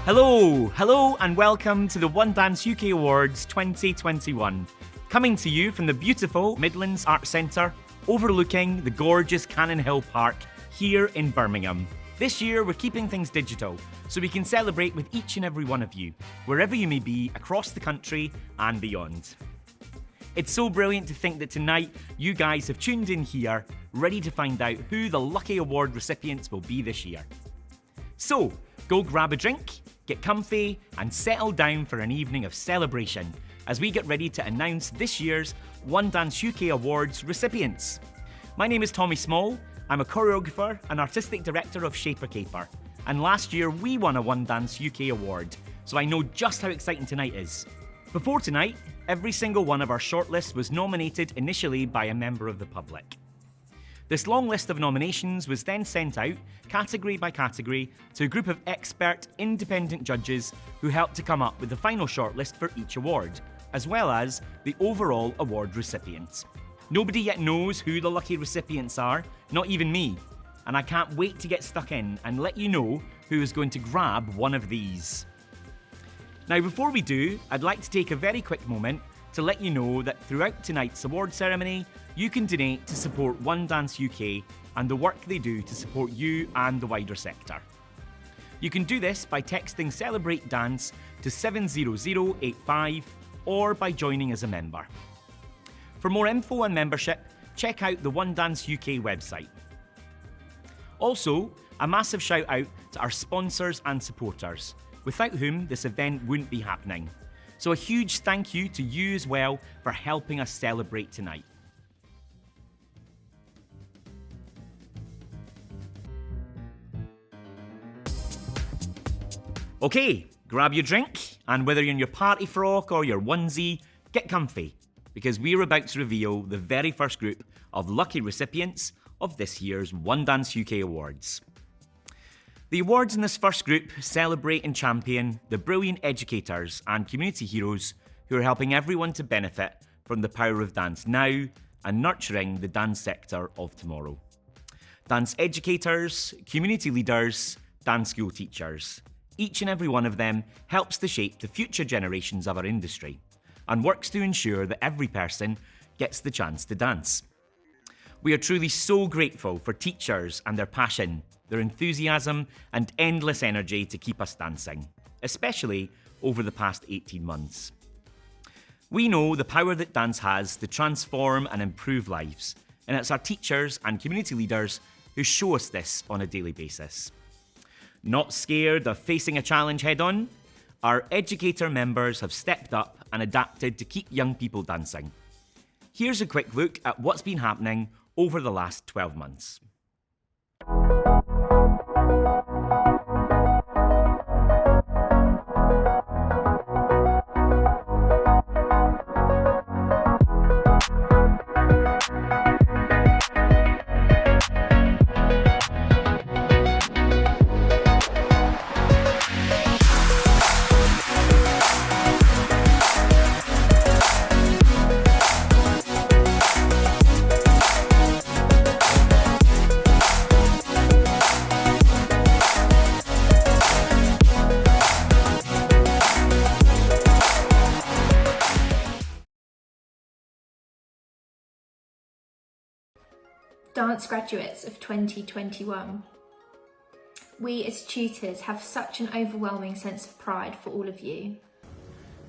Hello and welcome to the One Dance UK Awards 2021. Coming to you from the beautiful Midlands Arts Centre, overlooking the gorgeous Cannon Hill Park here in Birmingham. This year we're keeping things digital, so we can celebrate with each and every one of you, wherever you may be across the country and beyond. It's so brilliant to think that tonight you guys have tuned in here, ready to find out who the lucky award recipients will be this year. So, go grab a drink, get comfy and settle down for an evening of celebration as we get ready to announce this year's One Dance UK Awards recipients. My name is Tommy Small, I'm a choreographer and artistic director of Shaper Caper, and last year we won a One Dance UK Award, so I know just how exciting tonight is. Before tonight, every single one of our shortlists was nominated initially by a member of the public. This long list of nominations was then sent out, category by category, to a group of expert, independent judges who helped to come up with the final shortlist for each award, as well as the overall award recipients. Nobody yet knows who the lucky recipients are, not even me, and I can't wait to get stuck in and let you know who is going to grab one of these. Now, before we do, I'd like to take a very quick moment to let you know that throughout tonight's award ceremony, you can donate to support One Dance UK and the work they do to support you and the wider sector. You can do this by texting Celebrate Dance to 70085 or by joining as a member. For more info on membership, check out the One Dance UK website. Also, a massive shout out to our sponsors and supporters, without whom this event wouldn't be happening. So a huge thank you to you as well for helping us celebrate tonight. Okay, grab your drink, and whether you're in your party frock or your onesie, get comfy, because we're about to reveal the very first group of lucky recipients of this year's One Dance UK Awards. The awards in this first group celebrate and champion the brilliant educators and community heroes who are helping everyone to benefit from the power of dance now and nurturing the dance sector of tomorrow. Dance educators, community leaders, dance school teachers. Each and every one of them helps to shape the future generations of our industry and works to ensure that every person gets the chance to dance. We are truly so grateful for teachers and their passion, their enthusiasm and endless energy to keep us dancing, especially over the past 18 months. We know the power that dance has to transform and improve lives, and it's our teachers and community leaders who show us this on a daily basis. Not scared of facing a challenge head-on, our Educator members have stepped up and adapted to keep young people dancing. Here's a quick look at what's been happening over the last 12 months. Dance graduates of 2021. We as tutors have such an overwhelming sense of pride for all of you.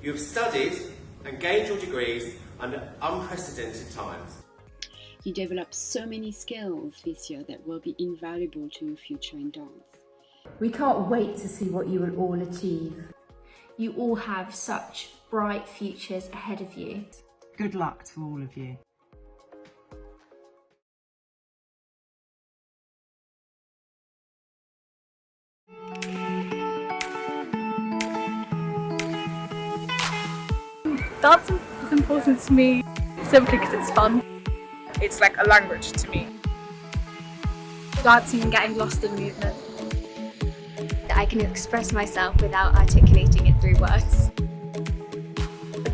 You have studied and gained your degrees under unprecedented times. You developed so many skills this year that will be invaluable to your future in dance. We can't wait to see what you will all achieve. You all have such bright futures ahead of you. Good luck to all of you. Dancing is important to me simply because it's fun. It's like a language to me. Dancing and getting lost in movement. I can express myself without articulating it through words.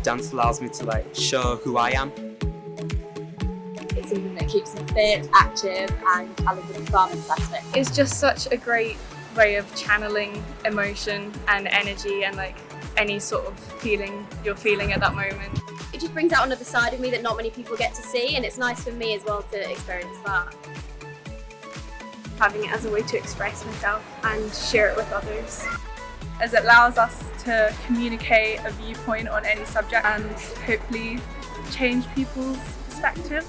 Dance allows me to show who I am. It's something that keeps me fit, active and I love the performance aspect. It's just such a great way of channeling emotion and energy and like any sort of feeling you're feeling at that moment. It just brings out another side of me that not many people get to see, and it's nice for me as well to experience that. Having it as a way to express myself and share it with others. As it allows us to communicate a viewpoint on any subject and hopefully change people's perspectives.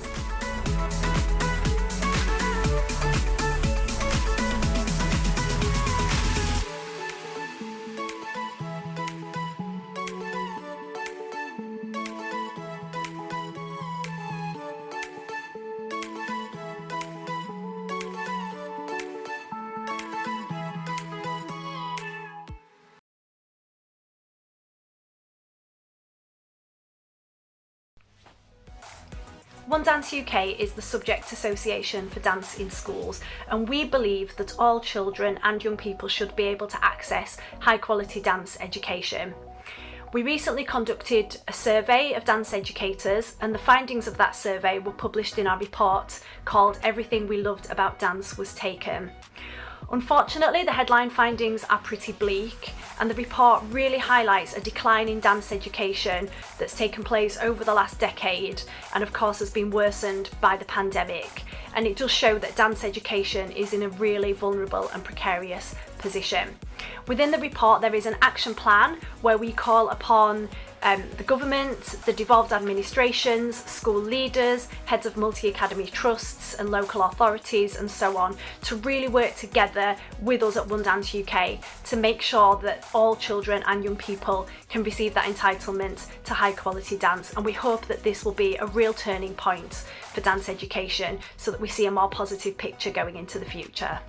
One Dance UK is the subject association for dance in schools, and we believe that all children and young people should be able to access high quality dance education. We recently conducted a survey of dance educators, and the findings of that survey were published in our report called Everything We Loved About Dance Was Taken. Unfortunately, the headline findings are pretty bleak, and the report really highlights a decline in dance education that's taken place over the last decade, and of course has been worsened by the pandemic. And it does show that dance education is in a really vulnerable and precarious position. Within the report, there is an action plan where we call upon the government, the devolved administrations, school leaders, heads of multi-academy trusts and local authorities and so on to really work together with us at One Dance UK to make sure that all children and young people can receive that entitlement to high quality dance, and we hope that this will be a real turning point for dance education so that we see a more positive picture going into the future.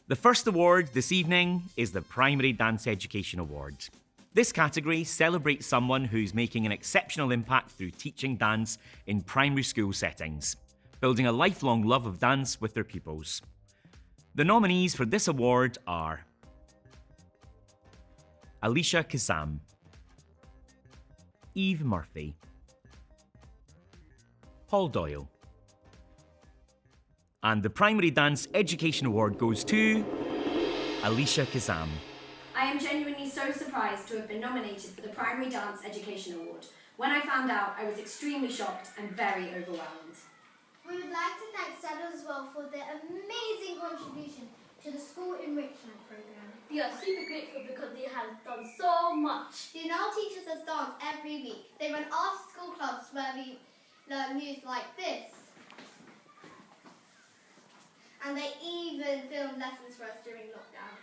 The first award this evening is the Primary Dance Education Award. This category celebrates someone who's making an exceptional impact through teaching dance in primary school settings, building a lifelong love of dance with their pupils. The nominees for this award are Alicia Kazam, Eve Murphy, Paul Doyle. And the Primary Dance Education Award goes to Alicia Kazam. I am genuinely so surprised to have been nominated for the Primary Dance Education Award. When I found out, I was extremely shocked and very overwhelmed. We would like to thank Stella as well for their amazing contribution to the school enrichment program. We are super grateful because they have done so much. They now teach us dance every week. They run after-school clubs where we learn moves like this. And they even film lessons for us during lockdown.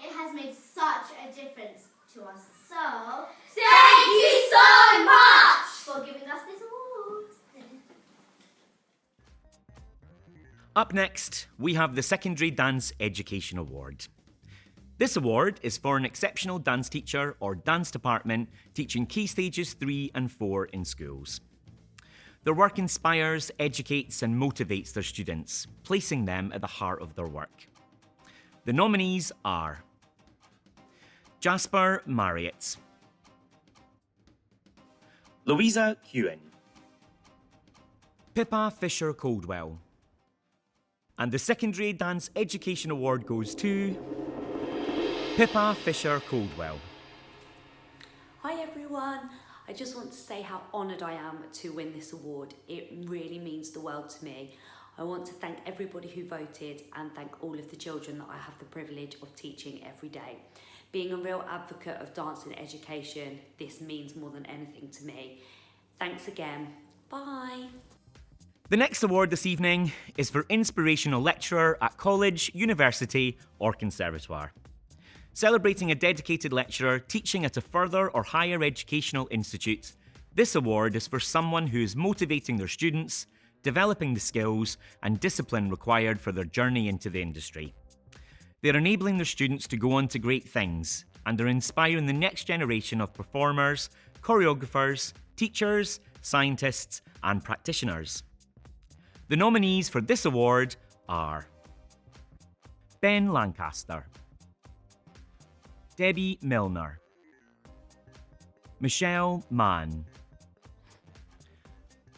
It has made such a difference to us. So, thank you so much for giving us this award. Up next, we have the Secondary Dance Education Award. This award is for an exceptional dance teacher or dance department teaching Key Stages 3 and 4 in schools. Their work inspires, educates and motivates their students, placing them at the heart of their work. The nominees are Jasper Marriott, Louisa Kewen, Pippa Fisher-Coldwell. And the Secondary Dance Education Award goes to Pippa Fisher-Coldwell. Hi everyone. I just want to say how honoured I am to win this award. It really means the world to me. I want to thank everybody who voted and thank all of the children that I have the privilege of teaching every day. Being a real advocate of dance and education, this means more than anything to me. Thanks again. Bye. The next award this evening is for Inspirational Lecturer at College, University or Conservatoire. Celebrating a dedicated lecturer teaching at a further or higher educational institute, this award is for someone who is motivating their students, developing the skills and discipline required for their journey into the industry. They're enabling their students to go on to great things and are inspiring the next generation of performers, choreographers, teachers, scientists, and practitioners. The nominees for this award are Ben Lancaster, Debbie Milner, Michelle Mann.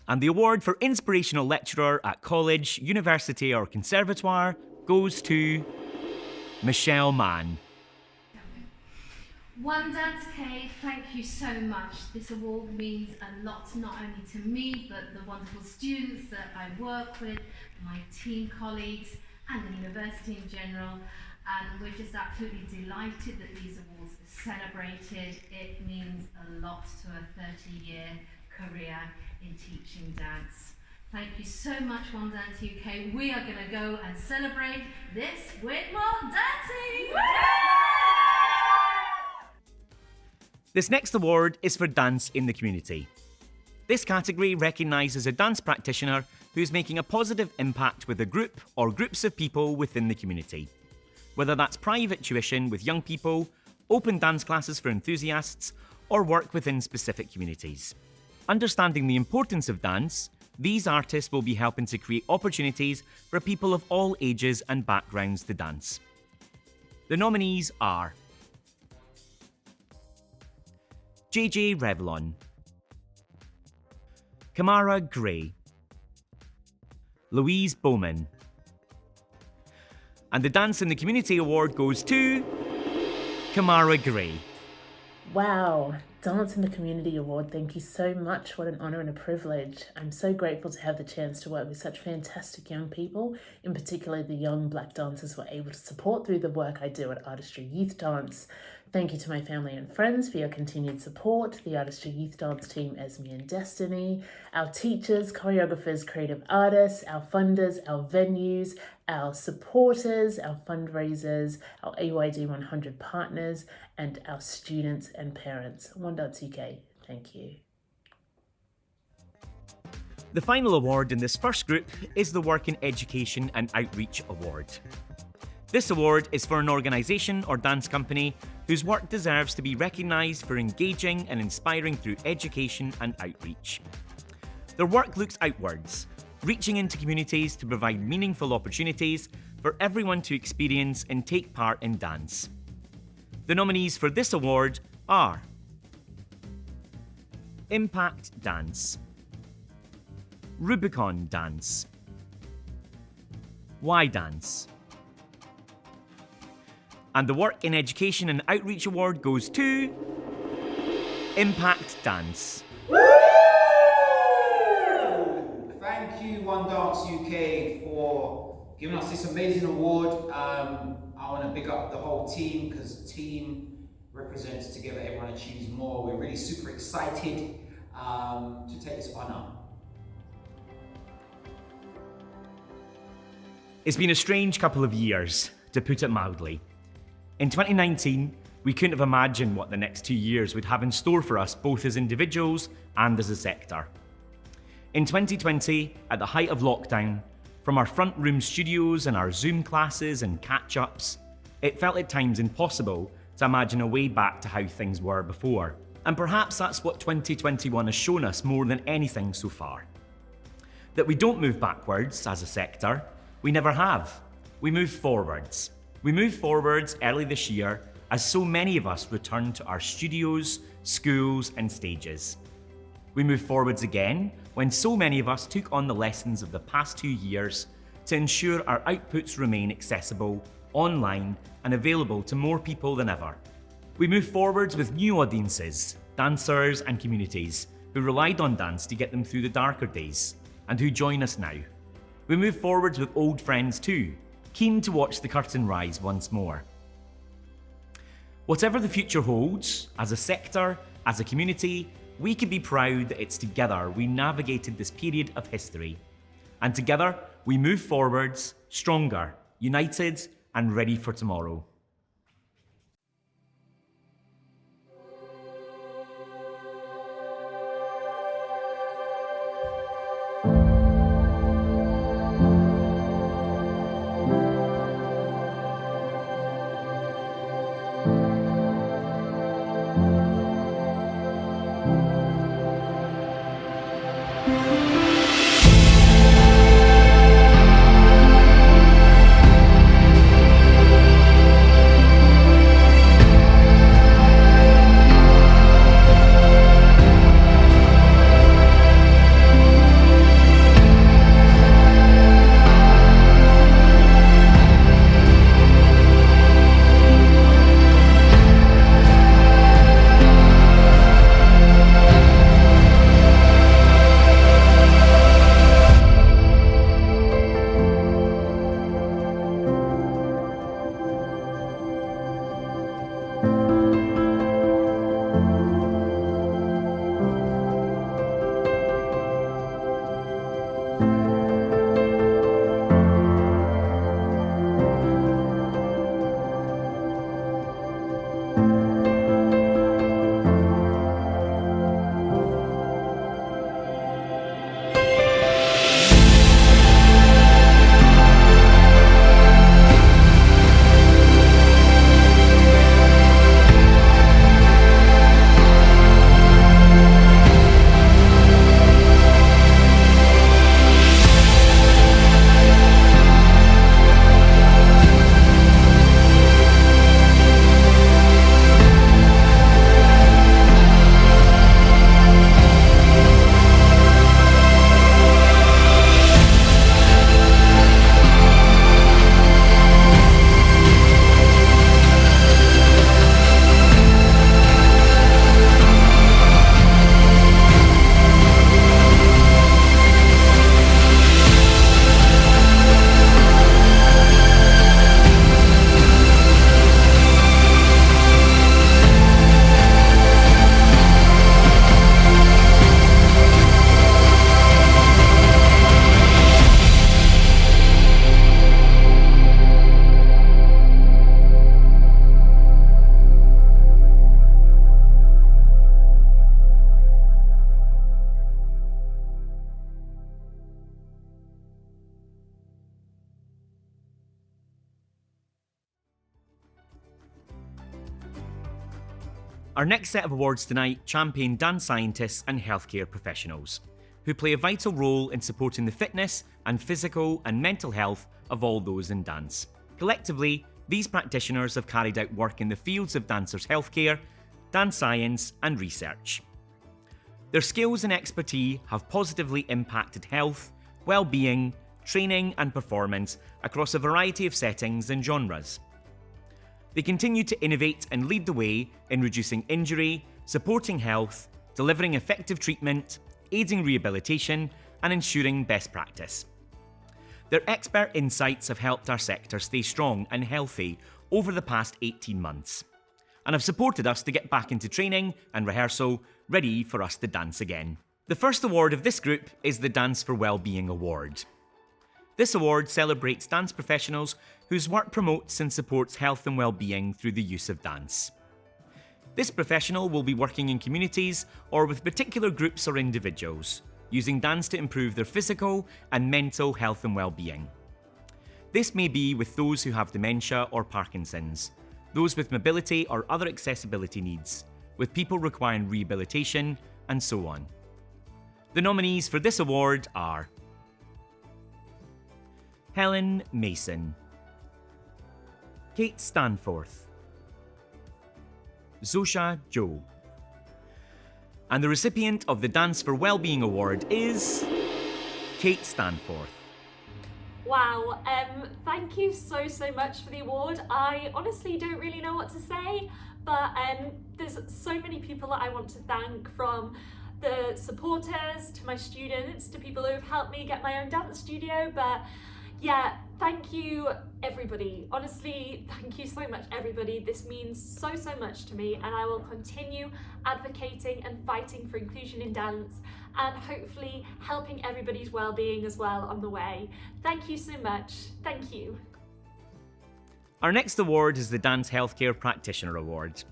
And the award for Inspirational Lecturer at College, University or Conservatoire goes to Michelle Mann. One Dance K, thank you so much. This award means a lot, not only to me, but the wonderful students that I work with, my team colleagues, and the university in general. And we're just absolutely delighted that these awards are celebrated. It means a lot to a 30-year career in teaching dance. Thank you so much, One Dance UK. We are going to go and celebrate this with more dancing! This next award is for Dance in the Community. This category recognises a dance practitioner who's making a positive impact with a group or groups of people within the community. Whether that's private tuition with young people, open dance classes for enthusiasts, or work within specific communities. Understanding the importance of dance, these artists will be helping to create opportunities for people of all ages and backgrounds to dance. The nominees are JJ Revlon, Kamara Gray, Louise Bowman. And the Dance in the Community Award goes to Kamara Gray. Wow, Dance in the Community Award, thank you so much. What an honour and a privilege. I'm so grateful to have the chance to work with such fantastic young people, in particular the young black dancers we're able to support through the work I do at Artistry Youth Dance. Thank you to my family and friends for your continued support, the Artistry Youth Dance team Esme and Destiny, our teachers, choreographers, creative artists, our funders, our venues, our supporters, our fundraisers, our AYD 100 partners, and our students and parents. One Dance UK, thank you. The final award in this first group is the Work in Education and Outreach Award. This award is for an organisation or dance company whose work deserves to be recognised for engaging and inspiring through education and outreach. Their work looks outwards, reaching into communities to provide meaningful opportunities for everyone to experience and take part in dance. The nominees for this award are Impact Dance, Rubicon Dance, Y Dance. And the Work in Education and Outreach Award goes to Impact Dance. Thank you, One Dance UK, for giving us this amazing award. I want to big up the whole team because team represents together, everyone achieves more. We're really super excited to take this honour. It's been a strange couple of years, to put it mildly. In 2019, we couldn't have imagined what the next 2 years would have in store for us, both as individuals and as a sector. In 2020, at the height of lockdown, from our front room studios and our Zoom classes and catch-ups, it felt at times impossible to imagine a way back to how things were before. And perhaps that's what 2021 has shown us more than anything so far. That we don't move backwards as a sector, we never have. We move forwards. We moved forwards early this year as so many of us returned to our studios, schools and stages. We moved forwards again when so many of us took on the lessons of the past 2 years to ensure our outputs remain accessible, online and available to more people than ever. We moved forwards with new audiences, dancers and communities who relied on dance to get them through the darker days and who join us now. We moved forwards with old friends too, keen to watch the curtain rise once more. Whatever the future holds, as a sector, as a community, we can be proud that it's together we navigated this period of history. And together, we move forwards, stronger, united, and ready for tomorrow. Our next set of awards tonight champion dance scientists and healthcare professionals, who play a vital role in supporting the fitness and physical and mental health of all those in dance. Collectively, these practitioners have carried out work in the fields of dancers' healthcare, dance science and research. Their skills and expertise have positively impacted health, well-being, training and performance across a variety of settings and genres. They continue to innovate and lead the way in reducing injury, supporting health, delivering effective treatment, aiding rehabilitation, and ensuring best practice. Their expert insights have helped our sector stay strong and healthy over the past 18 months, and have supported us to get back into training and rehearsal, ready for us to dance again. The first award of this group is the Dance for Wellbeing Award. This award celebrates dance professionals whose work promotes and supports health and well-being through the use of dance. This professional will be working in communities or with particular groups or individuals, using dance to improve their physical and mental health and well-being. This may be with those who have dementia or Parkinson's, those with mobility or other accessibility needs, with people requiring rehabilitation, and so on. The nominees for this award are Helen Mason, Kate Stanforth, Zosha Joe. And the recipient of the Dance for Wellbeing Award is Kate Stanforth. Wow, thank you so much for the award. I honestly don't really know what to say, but there's so many people that I want to thank, from the supporters to my students to people who have helped me get my own dance studio. But yeah, thank you everybody. Honestly, thank you so much everybody. This means so much to me, and I will continue advocating and fighting for inclusion in dance, and hopefully helping everybody's well-being as well on the way. Thank you so much. Thank you. Our next award is the Dance Healthcare Practitioner Award.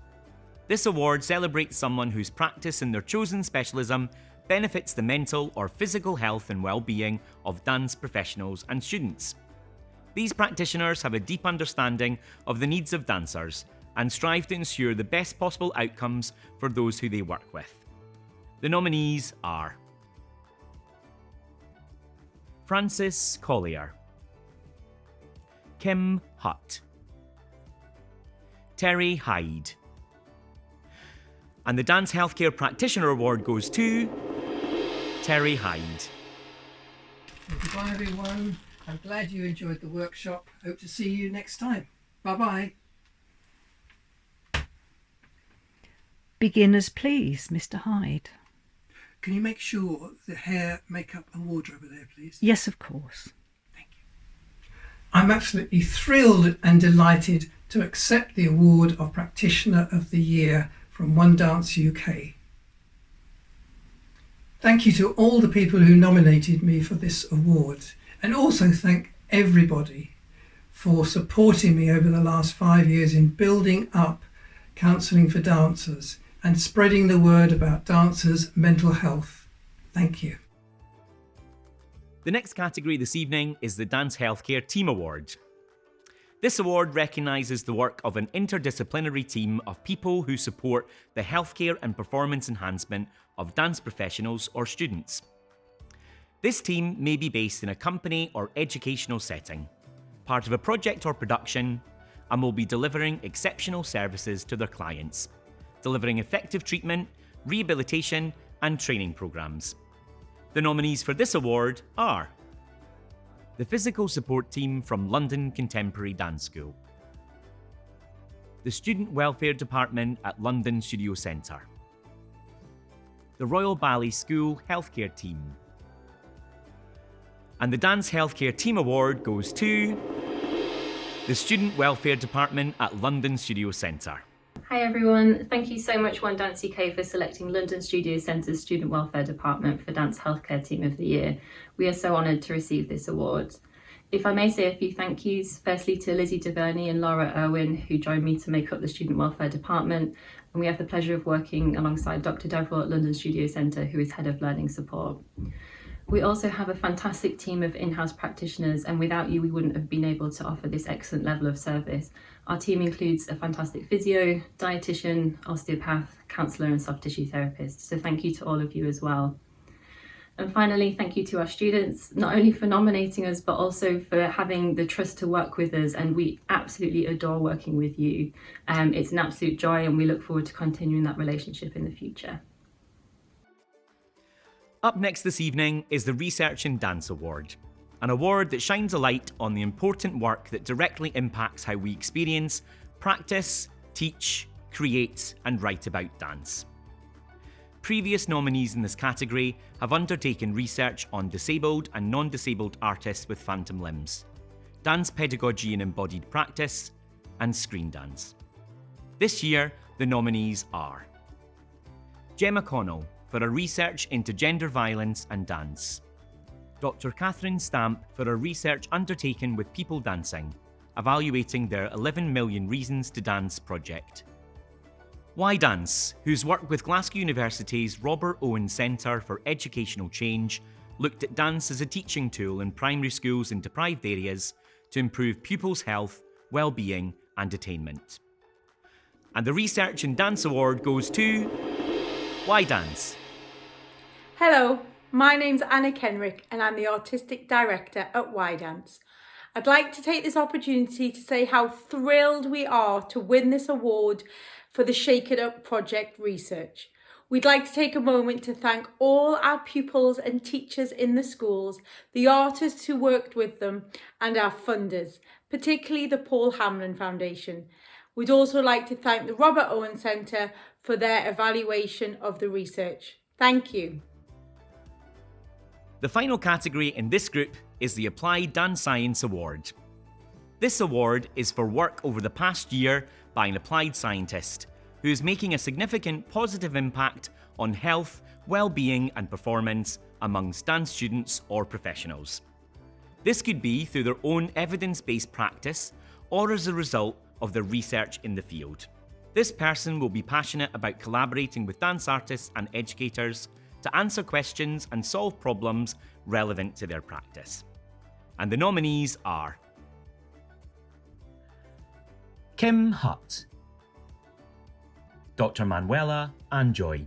This award celebrates someone whose practice in their chosen specialism benefits the mental or physical health and well-being of dance professionals and students. These practitioners have a deep understanding of the needs of dancers and strive to ensure the best possible outcomes for those who they work with. The nominees are Frances Collier, Kim Hutt, Terry Hyde. And the Dance Healthcare Practitioner Award goes to Terry Hyde. Goodbye everyone. I'm glad you enjoyed the workshop. Hope to see you next time. Bye-bye. Beginners please, Mr. Hyde. Can you make sure the hair, makeup and wardrobe are there, please? Yes, of course. I'm absolutely thrilled and delighted to accept the award of Practitioner of the Year from One Dance UK. Thank you to all the people who nominated me for this award, and also thank everybody for supporting me over the last 5 years in building up counselling for dancers and spreading the word about dancers' mental health. Thank you. The next category this evening is the Dance Healthcare Team Award. This award recognises the work of an interdisciplinary team of people who support the healthcare and performance enhancement of dance professionals or students. This team may be based in a company or educational setting, part of a project or production, and will be delivering exceptional services to their clients, delivering effective treatment, rehabilitation and training programmes. The nominees for this award are the Physical Support Team from London Contemporary Dance School, the Student Welfare Department at London Studio Centre, the Royal Ballet School Healthcare Team, and the Dance Healthcare Team Award goes to the Student Welfare Department at London Studio Centre. Hi everyone, thank you so much One Dance UK for selecting London Studio Centre's Student Welfare Department for Dance Healthcare Team of the Year. We are so honoured to receive this award. If I may say a few thank yous, firstly to Lizzie DeVerney and Laura Irwin, who joined me to make up the Student Welfare Department, and we have the pleasure of working alongside Dr Deverell at London Studio Centre, who is Head of Learning Support. We also have a fantastic team of in-house practitioners, and without you we wouldn't have been able to offer this excellent level of service. Our team includes a fantastic physio, dietitian, osteopath, counsellor and soft tissue therapist. So thank you to all of you as well. And finally, thank you to our students, not only for nominating us, but also for having the trust to work with us, and we absolutely adore working with you. It's an absolute joy, and we look forward to continuing that relationship in the future. Up next this evening is the Research in Dance Award, an award that shines a light on the important work that directly impacts how we experience, practice, teach, create and write about dance. Previous nominees in this category have undertaken research on disabled and non-disabled artists with phantom limbs, dance pedagogy and embodied practice, and screen dance. This year, the nominees are Gemma Connell for her research into gender violence and dance, Dr. Catherine Stamp for her research undertaken with people dancing, evaluating their 11 Million Reasons to Dance project, Why Dance, whose work with Glasgow University's Robert Owen Centre for Educational Change looked at dance as a teaching tool in primary schools in deprived areas to improve pupils' health, well-being and attainment. And the Research in Dance Award goes to Why Dance. Hello, my name's Anna Kenrick and I'm the Artistic Director at Why Dance. I'd like to take this opportunity to say how thrilled we are to win this award for the Shake It Up project research. We'd like to take a moment to thank all our pupils and teachers in the schools, the artists who worked with them, and our funders, particularly the Paul Hamlin Foundation. We'd also like to thank the Robert Owen Centre for their evaluation of the research. Thank you. The final category in this group is the Applied Dance Science Award. This award is for work over the past year by an applied scientist who is making a significant positive impact on health, well-being and performance amongst dance students or professionals. This could be through their own evidence-based practice or as a result of their research in the field. This person will be passionate about collaborating with dance artists and educators to answer questions and solve problems relevant to their practice. And the nominees are Kim Hutt, Dr. Manuela Anjoy,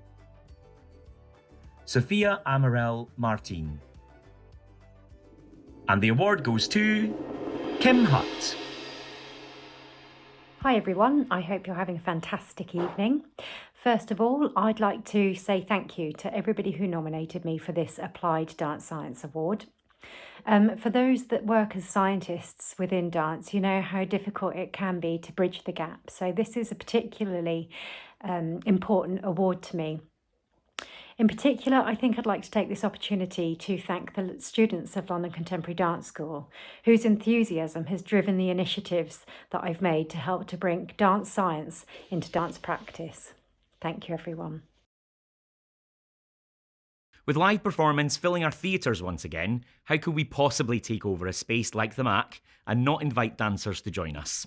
Sophia Amarel Martin. And the award goes to Kim Hutt. Hi everyone, I hope you're having a fantastic evening. First of all, I'd like to say thank you to everybody who nominated me for this Applied Dance Science Award. For those that work as scientists within dance, you know how difficult it can be to bridge the gap. So this is a particularly important award to me. In particular, I think I'd like to take this opportunity to thank the students of London Contemporary Dance School, whose enthusiasm has driven the initiatives that I've made to help to bring dance science into dance practice. Thank you, everyone. With live performance filling our theatres once again, how could we possibly take over a space like the MAC and not invite dancers to join us?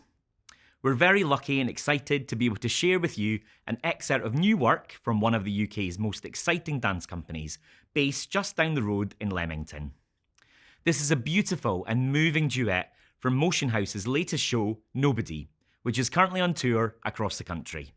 We're very lucky and excited to be able to share with you an excerpt of new work from one of the UK's most exciting dance companies, based just down the road in Leamington. This is a beautiful and moving duet from Motion House's latest show, Nobody, which is currently on tour across the country.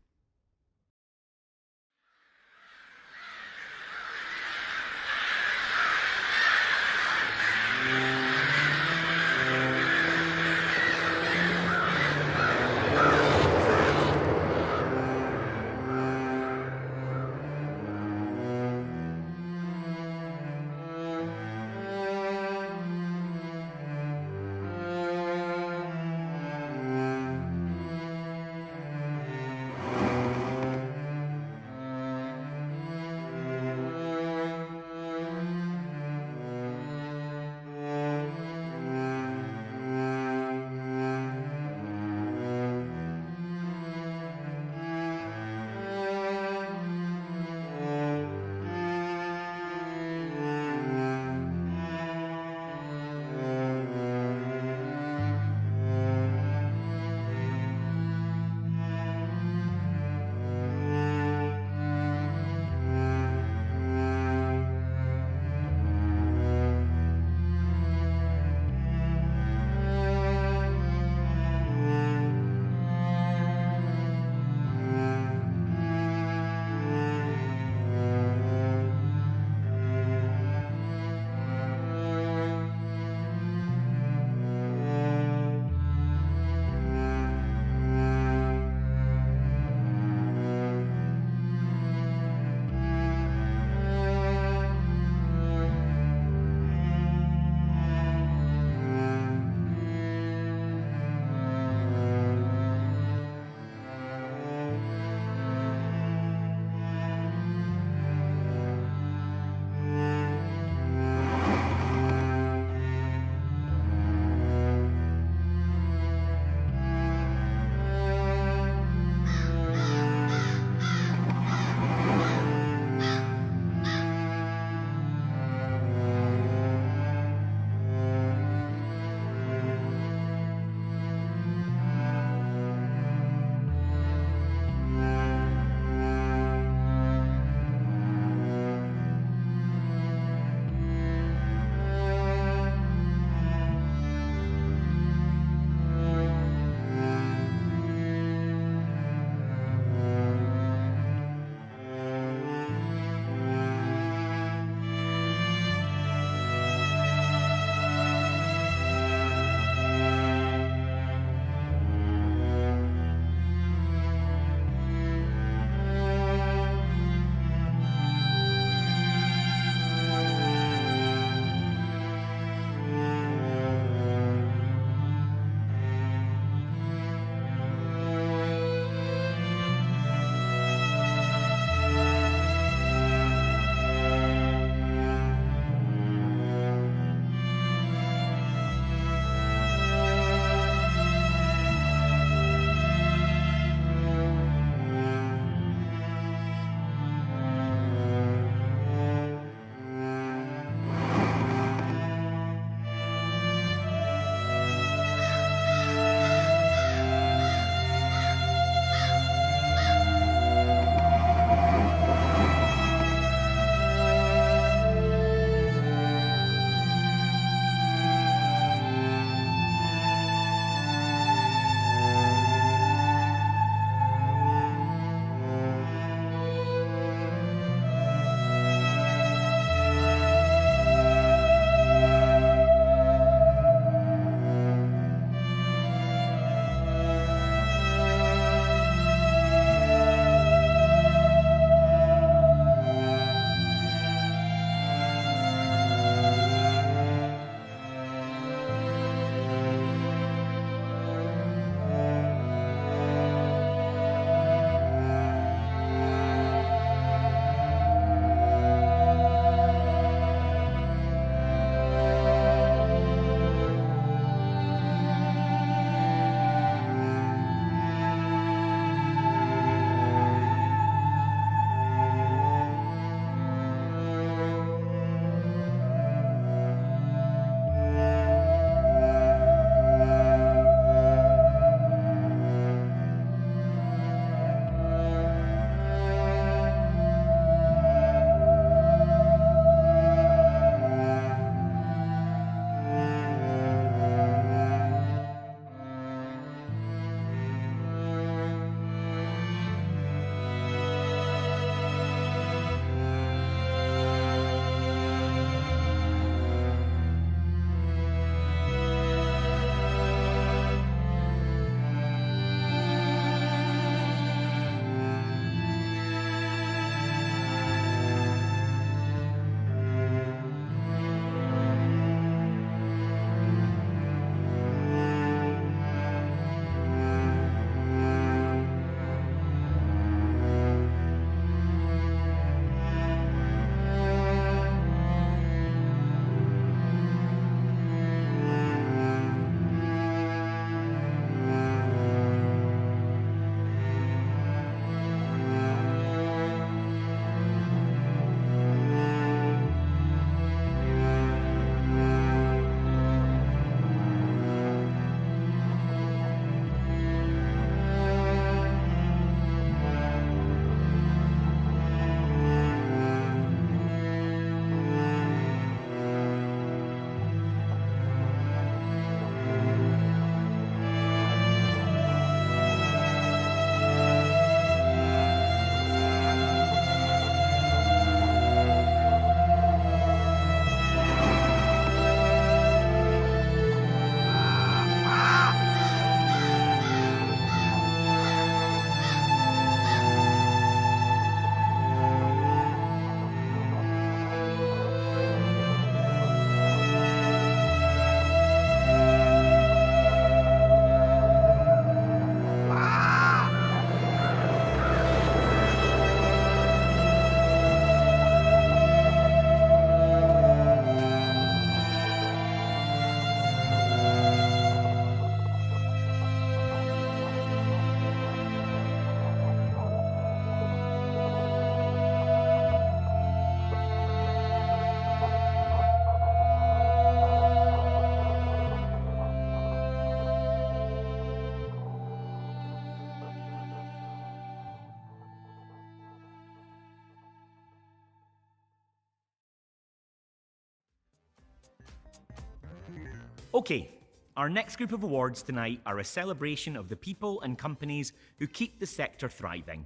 Okay, our next group of awards tonight are a celebration of the people and companies who keep the sector thriving,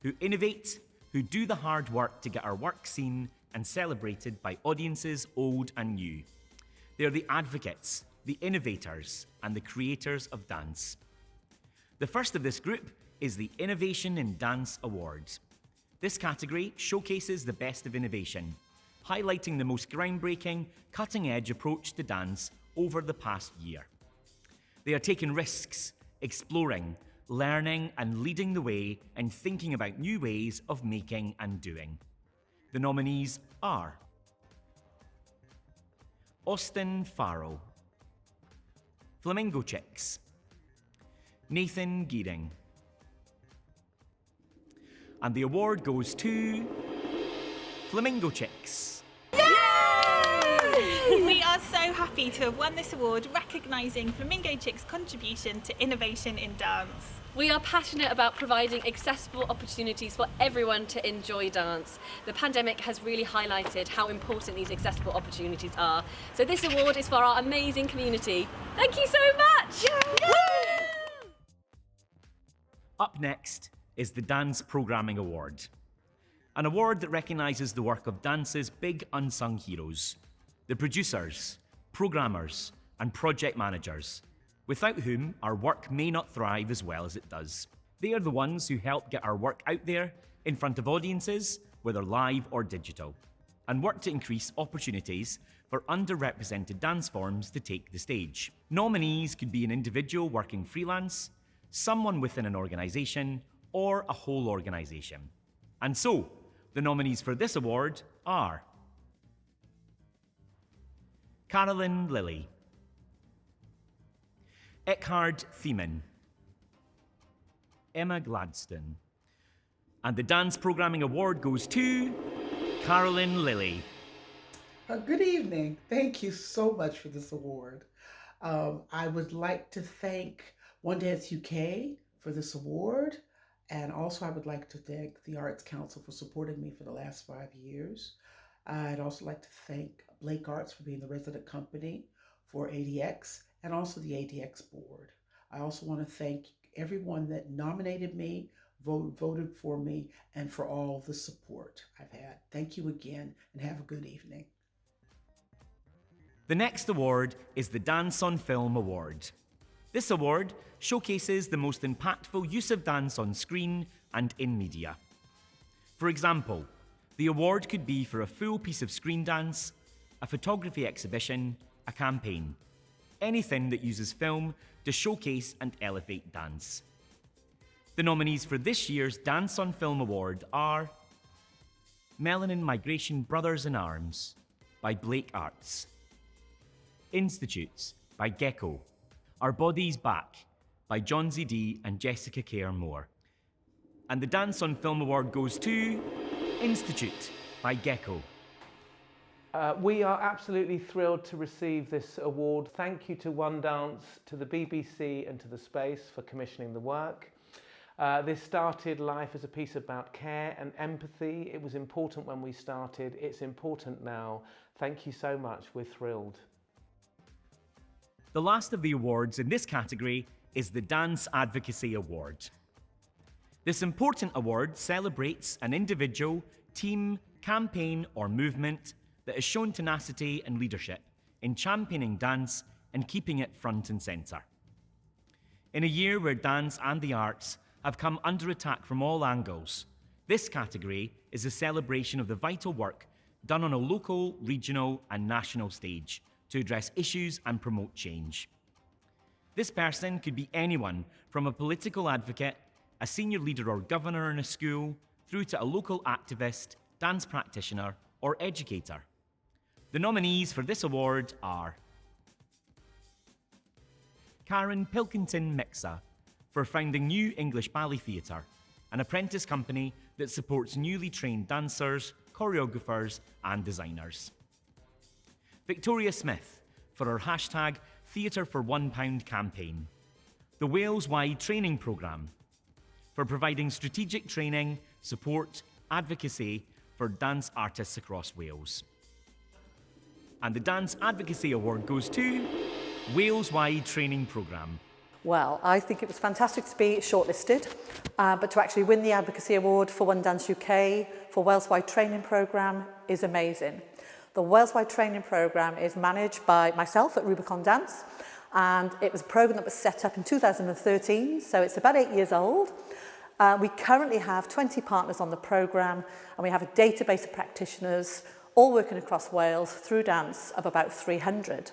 who innovate, who do the hard work to get our work seen and celebrated by audiences old and new. They're the advocates, the innovators, and the creators of dance. The first of this group is the Innovation in Dance Awards. This category showcases the best of innovation, highlighting the most groundbreaking, cutting-edge approach to dance over the past year. They are taking risks, exploring, learning and leading the way in thinking about new ways of making and doing. The nominees are Austin Farrell, Flamingo Chicks, Nathan Gearing. And the award goes to Flamingo Chicks. We are so happy to have won this award, recognising Flamingo Chicks' contribution to innovation in dance. We are passionate about providing accessible opportunities for everyone to enjoy dance. The pandemic has really highlighted how important these accessible opportunities are. So this award is for our amazing community. Thank you so much! Yay! Up next is the Dance Programming Award, an award that recognises the work of dance's big unsung heroes, the producers, programmers, and project managers, without whom our work may not thrive as well as it does. They are the ones who help get our work out there in front of audiences, whether live or digital, and work to increase opportunities for underrepresented dance forms to take the stage. Nominees could be an individual working freelance, someone within an organisation, or a whole organisation. And so, the nominees for this award are Carolyn Lilly, Eckhard Thiemann, Emma Gladstone. And the Dance Programming Award goes to Carolyn Lilly. Good evening. Thank you so much for this award. I would like to thank One Dance UK for this award. And also I would like to thank the Arts Council for supporting me for the last 5 years. I'd also like to thank Blake Arts for being the resident company for ADX and also the ADX board. I also want to thank everyone that nominated me, voted for me, and for all the support I've had. Thank you again and have a good evening. The next award is the Dance on Film Award. This award showcases the most impactful use of dance on screen and in media. For example, the award could be for a full piece of screen dance, a photography exhibition, a campaign, anything that uses film to showcase and elevate dance. The nominees for this year's Dance on Film Award are Melanin Migration Brothers in Arms by Blake Arts, Institutes by Gecko, Our Bodies Back by John Z.D. and Jessica Kerr Moore. And the Dance on Film Award goes to Institute by Gecko. We are absolutely thrilled to receive this award. Thank you to One Dance, to the BBC and to The Space for commissioning the work. This started life as a piece about care and empathy. It was important when we started. It's important now. Thank you so much. We're thrilled. The last of the awards in this category is the Dance Advocacy Award. This important award celebrates an individual, team, campaign or movement that has shown tenacity and leadership in championing dance and keeping it front and centre. In a year where dance and the arts have come under attack from all angles, this category is a celebration of the vital work done on a local, regional and national stage to address issues and promote change. This person could be anyone from a political advocate, a senior leader or governor in a school, through to a local activist, dance practitioner or educator. The nominees for this award are Karen Pilkington-Mixa for founding New English Ballet Theatre, an apprentice company that supports newly trained dancers, choreographers and designers. Victoria Smith for her hashtag Theatre for £1 campaign. The Wales-wide training programme for providing strategic training, support, advocacy for dance artists across Wales. And the Dance Advocacy Award goes to Wales-wide training programme. Well, I think it was fantastic to be shortlisted, but to actually win the Advocacy Award for One Dance UK for Wales-wide training programme is amazing. The Wales-wide training programme is managed by myself at Rubicon Dance, and it was a programme that was set up in 2013, so it's about 8 years old. We currently have 20 partners on the programme, and we have a database of practitioners all working across Wales through dance of about 300.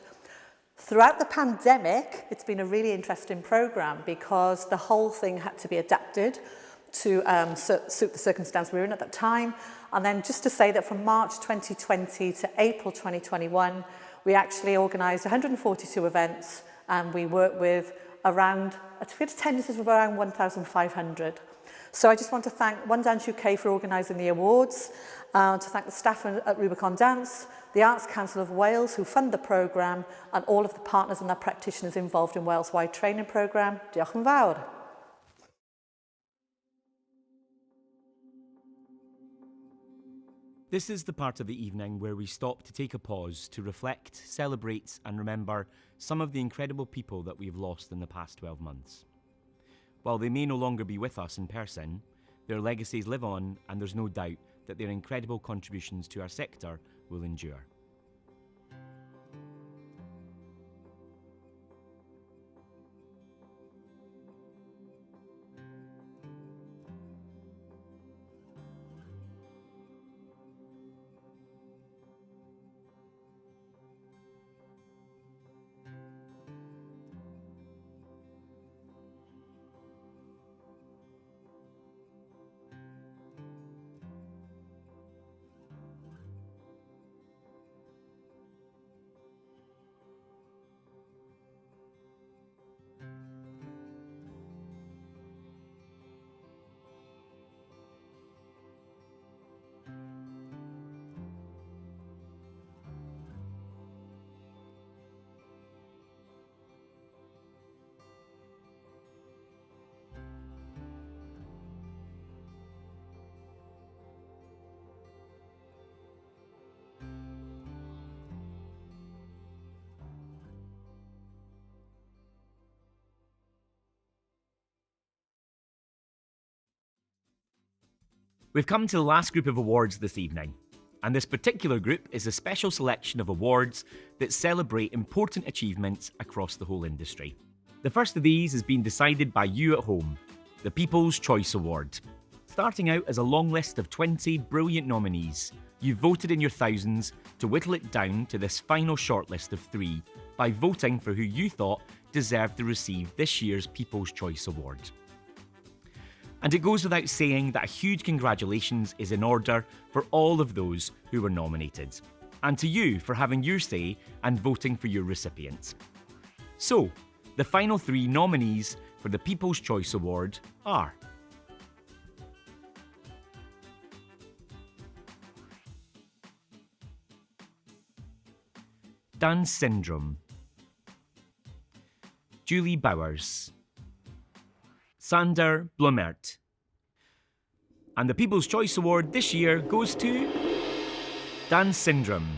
Throughout the pandemic, it's been a really interesting programme because the whole thing had to be adapted to suit the circumstance we were in at that time. And then just to say that from March 2020 to April 2021, we actually organised 142 events, and we worked with around, attendances of around 1,500. So I just want to thank One Dance UK for organising the awards, to thank the staff at Rubicon Dance, the Arts Council of Wales who fund the programme, and all of the partners and their practitioners involved in Wales-wide training programme. Diolch yn fawr. This is the part of the evening where we stop to take a pause to reflect, celebrate and remember some of the incredible people that we've lost in the past 12 months. While they may no longer be with us in person, their legacies live on, and there's no doubt that their incredible contributions to our sector will endure. We've come to the last group of awards this evening, and this particular group is a special selection of awards that celebrate important achievements across the whole industry. The first of these has been decided by you at home, the People's Choice Award. Starting out as a long list of 20 brilliant nominees, you've voted in your thousands to whittle it down to this final shortlist of 3 by voting for who you thought deserved to receive this year's People's Choice Award. And it goes without saying that a huge congratulations is in order for all of those who were nominated, and to you for having your say and voting for your recipients. So, the final 3 nominees for the People's Choice Award are Down Syndrome, Julie Bowers, Sander Blumert. And the People's Choice Award this year goes to Down Syndrome.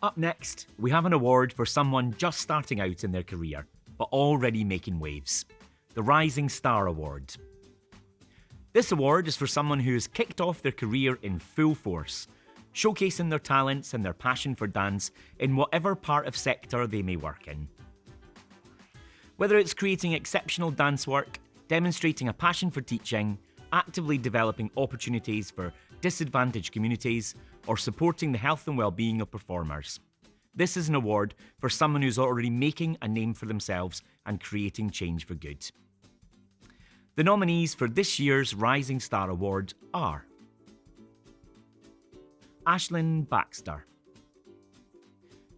Up next, we have an award for someone just starting out in their career, but already making waves. The Rising Star Award. This award is for someone who has kicked off their career in full force, showcasing their talents and their passion for dance in whatever part of sector they may work in. Whether it's creating exceptional dance work, demonstrating a passion for teaching, actively developing opportunities for disadvantaged communities, or supporting the health and well-being of performers. This is an award for someone who's already making a name for themselves and creating change for good. The nominees for this year's Rising Star Award are Ashlyn Baxter,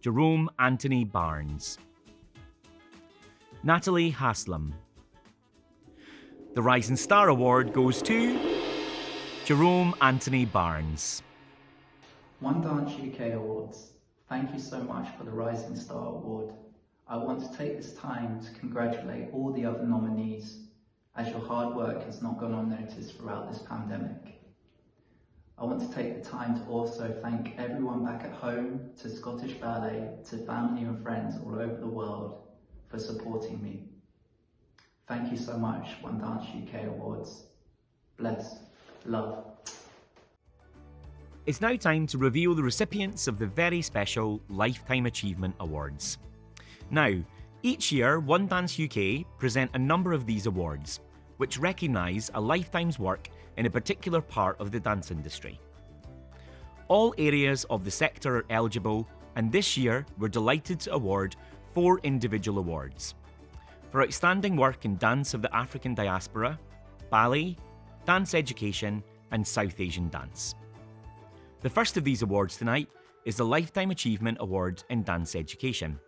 Jerome Anthony Barnes, Natalie Haslam. The Rising Star Award goes to Jerome Anthony Barnes. One Dance UK Awards. Thank you so much for the Rising Star Award. I want to take this time to congratulate all the other nominees, as your hard work has not gone unnoticed throughout this pandemic. I want to take the time to also thank everyone back at home, to Scottish Ballet, to family and friends all over the world for supporting me. Thank you so much, One Dance UK Awards. Bless. Love. It's now time to reveal the recipients of the very special Lifetime Achievement Awards. Now, each year One Dance UK present a number of these awards, which recognise a lifetime's work in a particular part of the dance industry. All areas of the sector are eligible, and this year we're delighted to award 4 individual awards. For outstanding work in dance of the African diaspora, ballet, dance education, and South Asian dance. The first of these awards tonight is the Lifetime Achievement Award in Dance Education.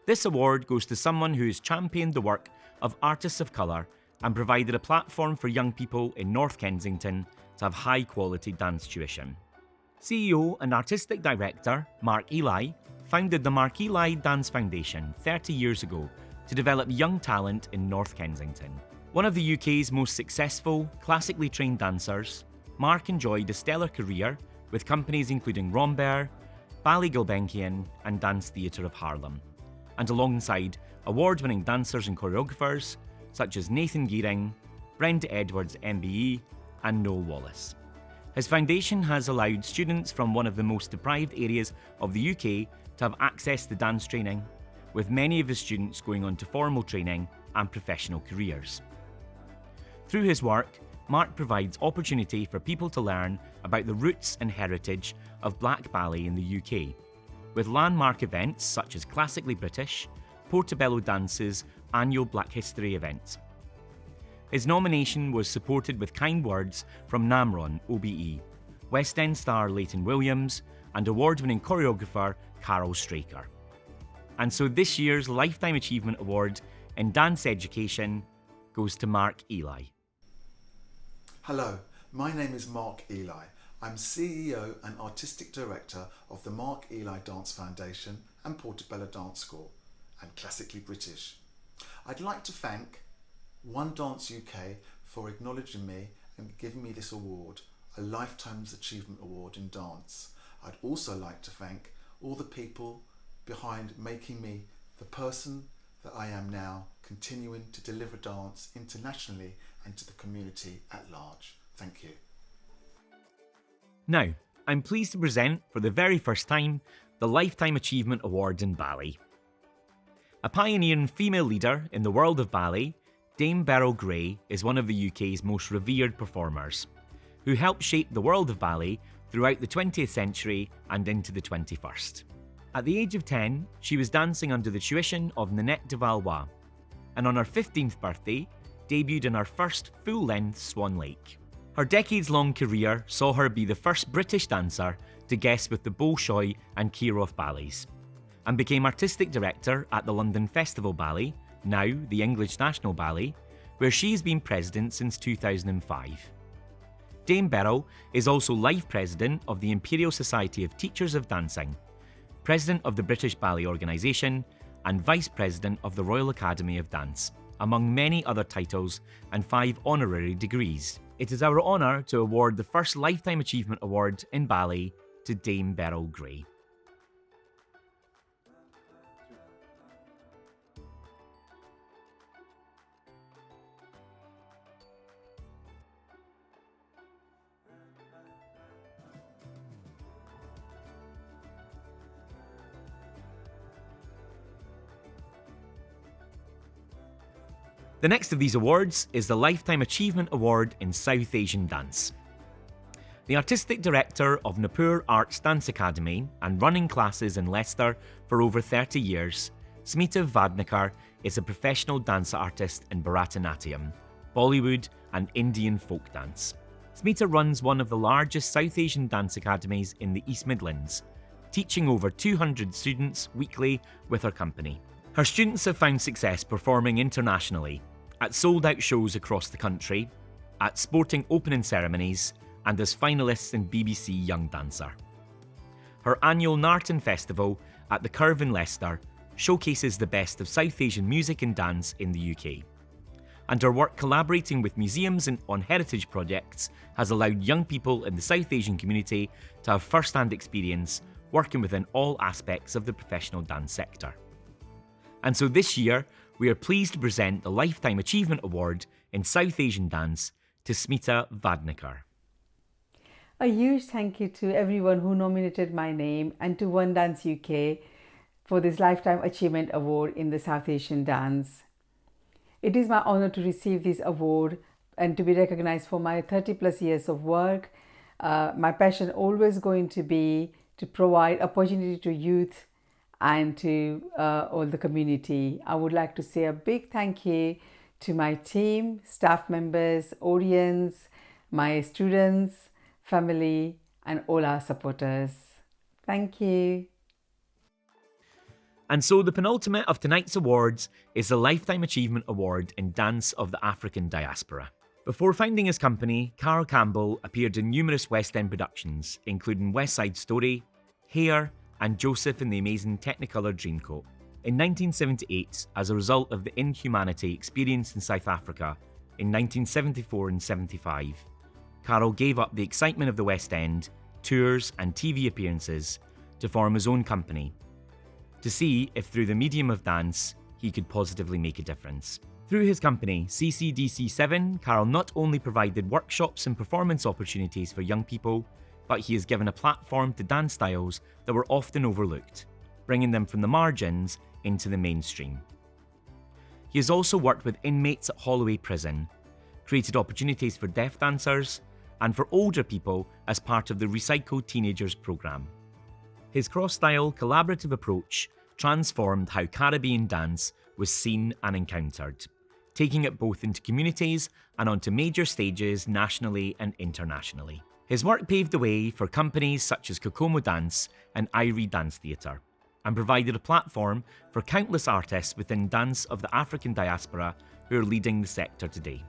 This award goes to someone who has championed the work of artists of colour and provided a platform for young people in North Kensington to have high-quality dance tuition. CEO and Artistic Director Mark Eli founded the Mark Eli Dance Foundation 30 years ago to develop young talent in North Kensington. One of the UK's most successful, classically trained dancers, Mark enjoyed a stellar career with companies including Rambert, Ballet Gulbenkian and Dance Theatre of Harlem, and alongside award-winning dancers and choreographers such as Nathan Gearing, Brenda Edwards MBE and Noel Wallace. His foundation has allowed students from one of the most deprived areas of the UK to have access to dance training, with many of his students going on to formal training and professional careers. Through his work, Mark provides opportunity for people to learn about the roots and heritage of black ballet in the UK, with landmark events such as Classically British, Portobello Dance's annual Black History event. His nomination was supported with kind words from Namron OBE, West End star Leighton Williams, and award-winning choreographer Carol Straker. And so this year's Lifetime Achievement Award in Dance Education goes to Mark Eli. Hello, my name is Mark Eli. I'm CEO and Artistic Director of the Mark Eli Dance Foundation and Portobello Dance School, and Classically British. I'd like to thank One Dance UK for acknowledging me and giving me this award, a Lifetime Achievement Award in dance. I'd also like to thank all the people behind making me the person that I am now, continuing to deliver dance internationally and to the community at large. Thank you. Now, I'm pleased to present for the very first time the Lifetime Achievement Award in Ballet. A pioneering female leader in the world of ballet, Dame Beryl Gray is one of the UK's most revered performers, who helped shape the world of ballet throughout the 20th century and into the 21st. At the age of 10, she was dancing under the tuition of Nanette de Valois, and on her 15th birthday, debuted in her first full-length Swan Lake. Her decades-long career saw her be the first British dancer to guest with the Bolshoi and Kirov ballets, and became artistic director at the London Festival Ballet, now the English National Ballet, where she's been president since 2005. Dame Beryl is also life president of the Imperial Society of Teachers of Dancing, president of the British Ballet Organisation, and vice president of the Royal Academy of Dance, among many other titles and 5 honorary degrees. It is our honour to award the first Lifetime Achievement Award in ballet to Dame Beryl Gray. The next of these awards is the Lifetime Achievement Award in South Asian Dance. The Artistic Director of Nipur Arts Dance Academy and running classes in Leicester for over 30 years, Smita Vadnikar is a professional dance artist in Bharatanatyam, Bollywood and Indian folk dance. Smita runs one of the largest South Asian dance academies in the East Midlands, teaching over 200 students weekly with her company. Her students have found success performing internationally at sold-out shows across the country, at sporting opening ceremonies and as finalists in BBC Young Dancer. Her annual Narton Festival at the Curve in Leicester showcases the best of South Asian music and dance in the UK. And her work collaborating with museums and on heritage projects has allowed young people in the South Asian community to have first-hand experience working within all aspects of the professional dance sector. And so this year, we are pleased to present the Lifetime Achievement Award in South Asian Dance to Smita Vadnikar. A huge thank you to everyone who nominated my name and to One Dance UK for this Lifetime Achievement Award in the South Asian Dance. It is my honor to receive this award and to be recognized for my 30 plus years of work. My passion always going to be to provide opportunity to youth and to all the community. I would like to say a big thank you to my team, staff members, audience, my students, family, and all our supporters. Thank you. And so the penultimate of tonight's awards is the Lifetime Achievement Award in Dance of the African Diaspora. Before founding his company, Carl Campbell appeared in numerous West End productions, including West Side Story, Hair, and Joseph in the Amazing Technicolor Dreamcoat. In 1978, as a result of the inhumanity experienced in South Africa in 1974 and 75, Carl gave up the excitement of the West End, tours and TV appearances to form his own company, to see if through the medium of dance he could positively make a difference. Through his company, CCDC7, Carl not only provided workshops and performance opportunities for young people, but he has given a platform to dance styles that were often overlooked, bringing them from the margins into the mainstream. He has also worked with inmates at Holloway Prison, created opportunities for deaf dancers, and for older people as part of the Recycled Teenagers programme. His cross-style, collaborative approach transformed how Caribbean dance was seen and encountered, taking it both into communities and onto major stages nationally and internationally. His work paved the way for companies such as Kokomo Dance and Irie Dance Theatre, and provided a platform for countless artists within dance of the African diaspora who are leading the sector today.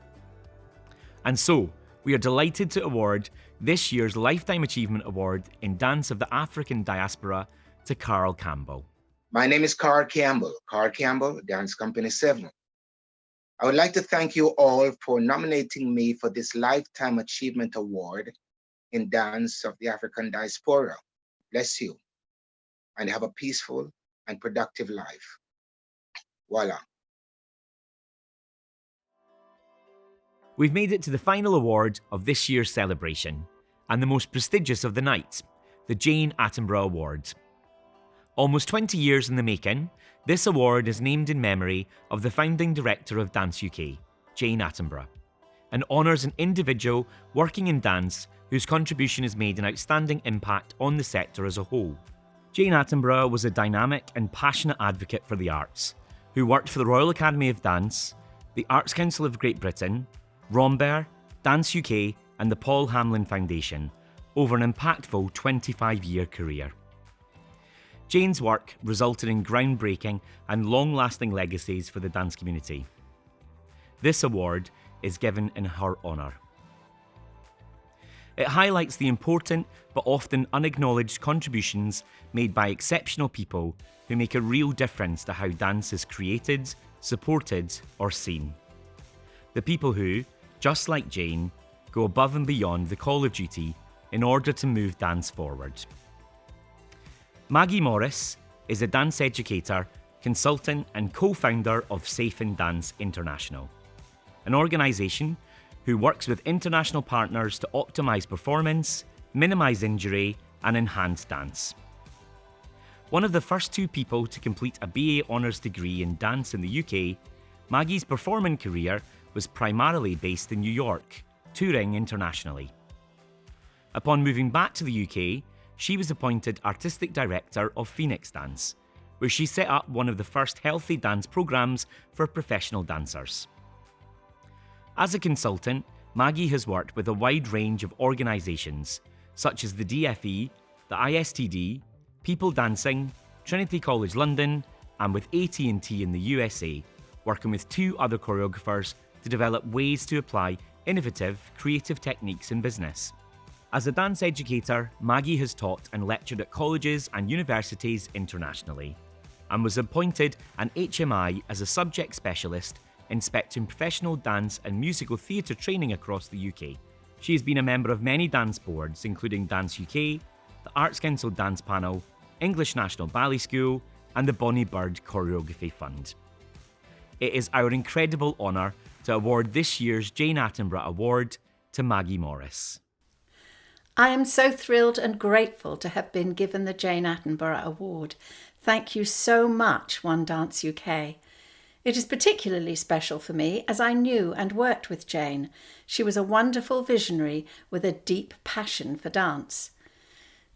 And so, we are delighted to award this year's Lifetime Achievement Award in Dance of the African Diaspora to Carl Campbell. My name is Carl Campbell, Dance Company 7. I would like to thank you all for nominating me for this Lifetime Achievement Award in Dance of the African Diaspora. Bless you, and have a peaceful and productive life. Voila. We've made it to the final award of this year's celebration, and the most prestigious of the night, the Jane Attenborough Award. Almost 20 years in the making, this award is named in memory of the founding director of Dance UK, Jane Attenborough, and honours an individual working in dance whose contribution has made an outstanding impact on the sector as a whole. Jane Attenborough was a dynamic and passionate advocate for the arts, who worked for the Royal Academy of Dance, the Arts Council of Great Britain, Rambert, Dance UK and the Paul Hamlyn Foundation over an impactful 25-year career. Jane's work resulted in groundbreaking and long-lasting legacies for the dance community. This award is given in her honour. It highlights the important but often unacknowledged contributions made by exceptional people who make a real difference to how dance is created, supported or seen. The people who, just like Jane, go above and beyond the call of duty in order to move dance forward. Maggie Morris is a dance educator, consultant and co-founder of Safe in Dance International, an organisation who works with international partners to optimise performance, minimise injury and enhance dance. One of the first two people to complete a BA Honours degree in dance in the UK, Maggie's performing career was primarily based in New York, touring internationally. Upon moving back to the UK, she was appointed Artistic Director of Phoenix Dance, where she set up one of the first healthy dance programmes for professional dancers. As a consultant, Maggie has worked with a wide range of organisations, such as the DFE, the ISTD, People Dancing, Trinity College London, and with AT&T in the USA, working with two other choreographers to develop ways to apply innovative, creative techniques in business. As a dance educator, Maggie has taught and lectured at colleges and universities internationally, and was appointed an HMI as a subject specialist inspecting professional dance and musical theatre training across the UK. She has been a member of many dance boards, including Dance UK, the Arts Council Dance Panel, English National Ballet School, and the Bonnie Bird Choreography Fund. It is our incredible honour to award this year's Jane Attenborough Award to Maggie Morris. I am so thrilled and grateful to have been given the Jane Attenborough Award. Thank you so much, One Dance UK. It is particularly special for me as I knew and worked with Jane. She was a wonderful visionary with a deep passion for dance.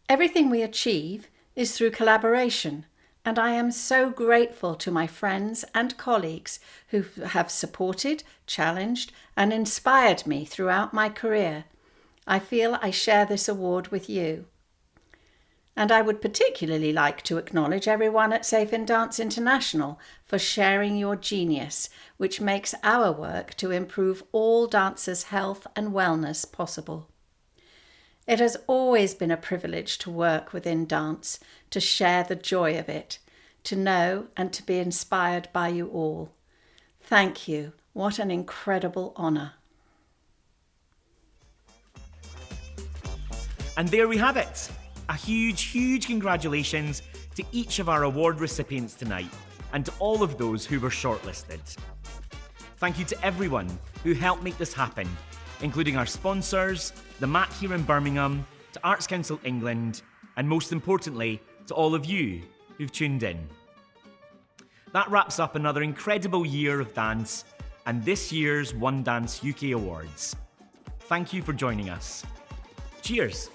Everything we achieve is through collaboration, and I am so grateful to my friends and colleagues who have supported, challenged, and inspired me throughout my career. I feel I share this award with you. And I would particularly like to acknowledge everyone at Safe in Dance International for sharing your genius, which makes our work to improve all dancers' health and wellness possible. It has always been a privilege to work within dance, to share the joy of it, to know and to be inspired by you all. Thank you. What an incredible honour. And there we have it. A huge congratulations to each of our award recipients tonight, and to all of those who were shortlisted. Thank you to everyone who helped make this happen, including our sponsors, the MAT here in Birmingham, to Arts Council England, and most importantly, to all of you who've tuned in. That wraps up another incredible year of dance and this year's One Dance UK Awards. Thank you for joining us. Cheers!